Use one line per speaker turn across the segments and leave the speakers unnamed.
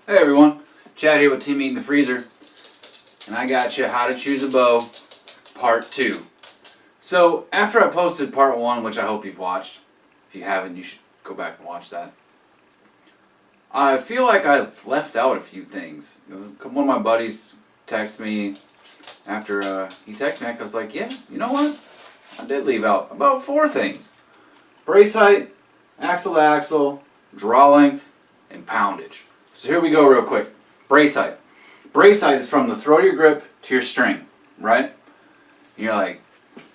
Hey everyone, Chad here with Team Meat in the Freezer, and I got you How to Choose a Bow, Part 2. So, after I posted Part 1, which I hope you've watched, if you haven't, you should go back and watch that. I feel like I've left out a few things. One of my buddies texted me after he texted me, I was like, yeah, you know what? I did leave out about 4 things. Brace height, axle to axle, draw length, and poundage. So here we go real quick. Brace height. Brace height is from the throat of your grip to your string, right? And you're like,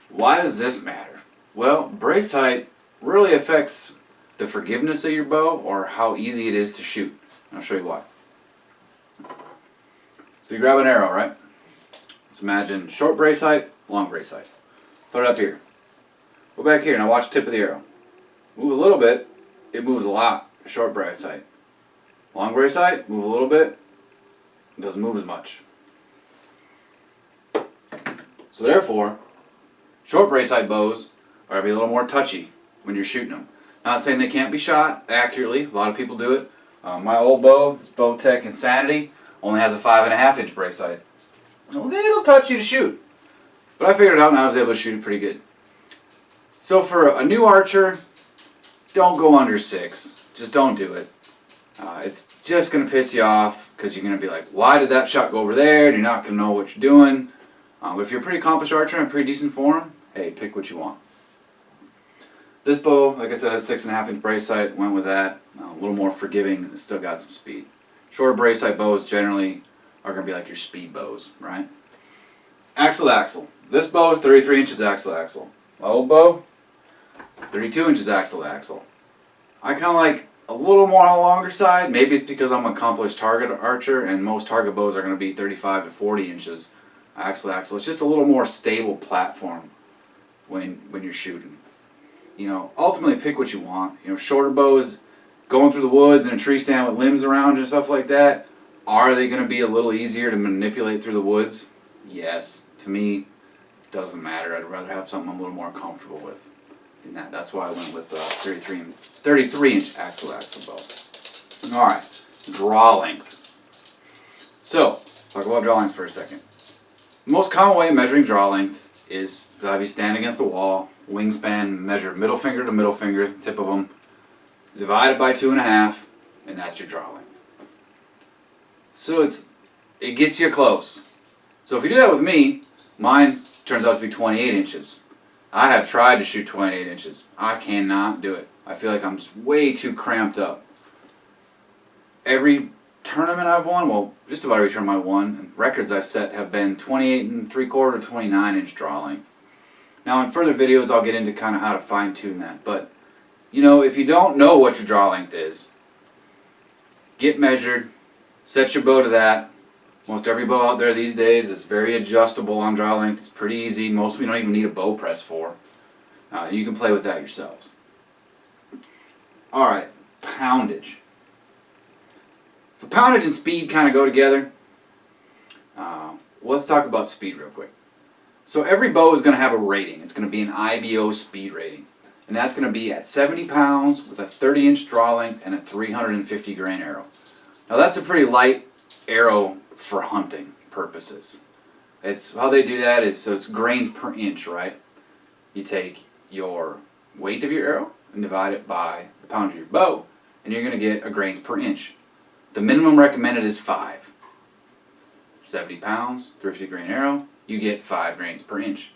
why does this matter? Well, brace height really affects the forgiveness of your bow or how easy it is to shoot. I'll show you why. So you grab an arrow, right? Let's imagine short brace height, long brace height. Put it up here. Go back here, now watch the tip of the arrow. Move a little bit, it moves a lot. Short brace height. Long brace height, move a little bit, it doesn't move as much. So therefore, short brace height bows are going to be a little more touchy when you're shooting them. Not saying they can't be shot accurately, a lot of people do it. My old bow, this Bowtech Insanity, only has a 5.5 inch brace height. A little touchy to shoot, but I figured it out and I was able to shoot it pretty good. So for a new archer, don't go under 6. Just don't do it. It's just going to piss you off because you're going to be like, why did that shot go over there? And you're not going to know what you're doing. But if you're a pretty accomplished archer and in pretty decent form, hey, pick what you want. This bow, like I said, has 6.5 inch brace height. Went with that. A little more forgiving and it's still got some speed. Shorter brace height bows generally are going to be like your speed bows, right? Axle to axle. This bow is 33 inches axle to axle. My old bow, 32 inches axle to axle. I kind of like a little more on the longer side. Maybe it's because I'm an accomplished target archer and most target bows are going to be 35 to 40 inches axle to axle. It's just a little more stable platform when you're shooting. You know, ultimately pick what you want. You know, shorter bows going through the woods and a tree stand with limbs around and stuff like that, are they going to be a little easier to manipulate through the woods? Yes. To me, it doesn't matter. I'd rather have something I'm a little more comfortable with. And that's why I went with the 33 inch axle to axle bow. Alright, draw length. So, talk about draw length for a second. The most common way of measuring draw length is to have you stand against a wall, wingspan, measure middle finger to middle finger, tip of them, divide it by 2.5, and that's your draw length. So it gets you close. So if you do that with me, mine turns out to be 28 inches. I have tried to shoot 28 inches. I cannot do it. I feel like I'm just way too cramped up. Every tournament I've won, well, just about every tournament I've won, and records I've set have been 28 3/4, 29 inch draw length. Now in further videos I'll get into kind of how to fine tune that. But, you know, if you don't know what your draw length is, get measured, set your bow to that. Most every bow out there these days is very adjustable on draw length. It's pretty easy. Most of you don't even need a bow press for. You can play with that yourselves. Alright, poundage. So poundage and speed kind of go together. Let's talk about speed real quick. So every bow is going to have a rating. It's going to be an IBO speed rating. And that's going to be at 70 pounds with a 30 inch draw length and a 350 grain arrow. Now that's a pretty light arrow for hunting purposes. It's how they do that is so it's grains per inch, right? You take your weight of your arrow and divide it by the poundage of your bow, and you're going to get a grains per inch. The minimum recommended is 5. 70 pounds, 350 grain arrow, you get 5 grains per inch.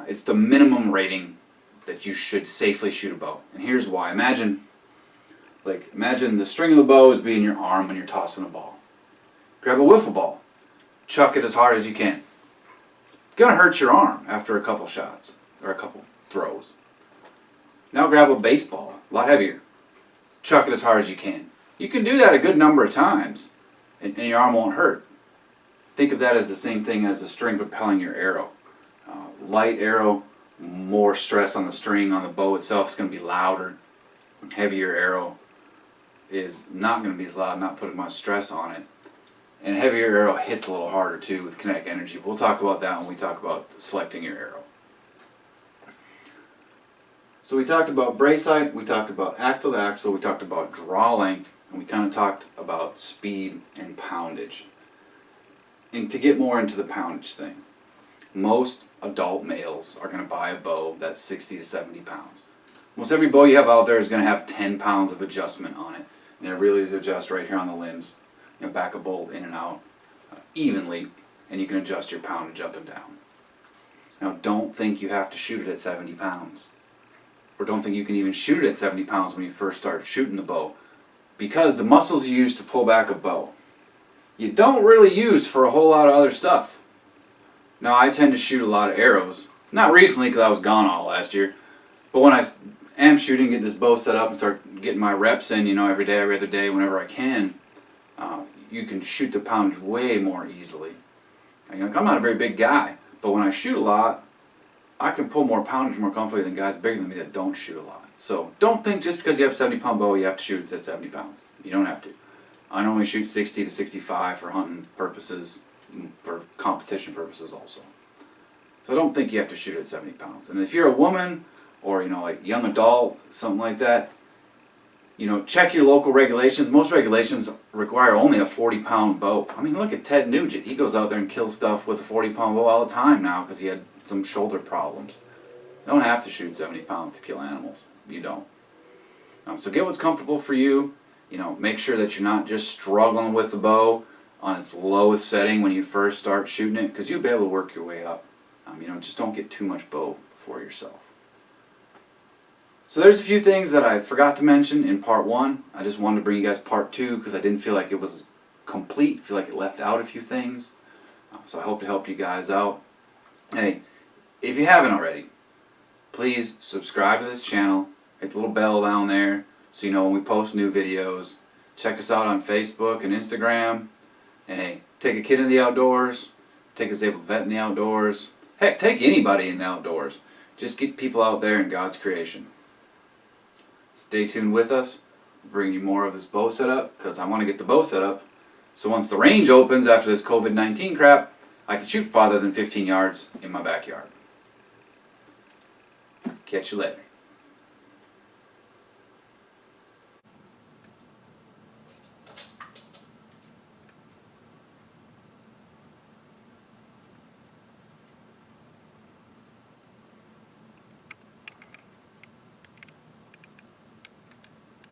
It's the minimum rating that you should safely shoot a bow. And here's why. Imagine the string of the bow is being your arm when you're tossing a ball. Grab a wiffle ball, chuck it as hard as you can. It's going to hurt your arm after a couple shots or a couple throws. Now grab a baseball, a lot heavier. Chuck it as hard as you can. You can do that a good number of times and your arm won't hurt. Think of that as the same thing as the string propelling your arrow. Light arrow, more stress on the string, on the bow itself is going to be louder. Heavier arrow is not going to be as loud, not putting much stress on it. And a heavier arrow hits a little harder too with kinetic energy. We'll talk about that when we talk about selecting your arrow. So we talked about brace height, we talked about axle to axle, we talked about draw length. and we kind of talked about speed and poundage. And to get more into the poundage thing, most adult males are going to buy a bow that's 60 to 70 pounds. Most every bow you have out there is going to have 10 pounds of adjustment on it. And it really is adjust right here on the limbs. Back a bolt in and out evenly, and you can adjust your poundage up and down. Now, don't think you have to shoot it at 70 pounds. Or don't think you can even shoot it at 70 pounds when you first start shooting the bow. Because the muscles you use to pull back a bow, you don't really use for a whole lot of other stuff. Now, I tend to shoot a lot of arrows. Not recently because I was gone all last year. But when I am shooting, get this bow set up and start getting my reps in, every day, every other day, whenever I can, you can shoot the poundage way more easily. I'm not a very big guy, but when I shoot a lot, I can pull more poundage more comfortably than guys bigger than me that don't shoot a lot. So don't think just because you have a 70-pound bow you have to shoot at 70 pounds. You don't have to. I normally shoot 60 to 65 for hunting purposes, for competition purposes also. So don't think you have to shoot at 70 pounds. And if you're a woman or like young adult, something like that, check your local regulations. Most regulations require only a 40-pound bow. I mean, look at Ted Nugent. He goes out there and kills stuff with a 40-pound bow all the time now because he had some shoulder problems. You don't have to shoot 70 pounds to kill animals. You don't. So get what's comfortable for you. Make sure that you're not just struggling with the bow on its lowest setting when you first start shooting it, because you'll be able to work your way up. Just don't get too much bow for yourself. So there's a few things that I forgot to mention in part 1. I just wanted to bring you guys part 2 because I didn't feel like it was complete. I feel like it left out a few things. So I hope to help you guys out. Hey, if you haven't already, please subscribe to this channel. Hit the little bell down there so you know when we post new videos. Check us out on Facebook and Instagram. And hey, take a kid in the outdoors. Take a disabled vet in the outdoors. Heck, take anybody in the outdoors. Just get people out there in God's creation. Stay tuned with us. We'll bring you more of this bow setup because I want to get the bow set up so once the range opens after this COVID-19 crap, I can shoot farther than 15 yards in my backyard. Catch you later.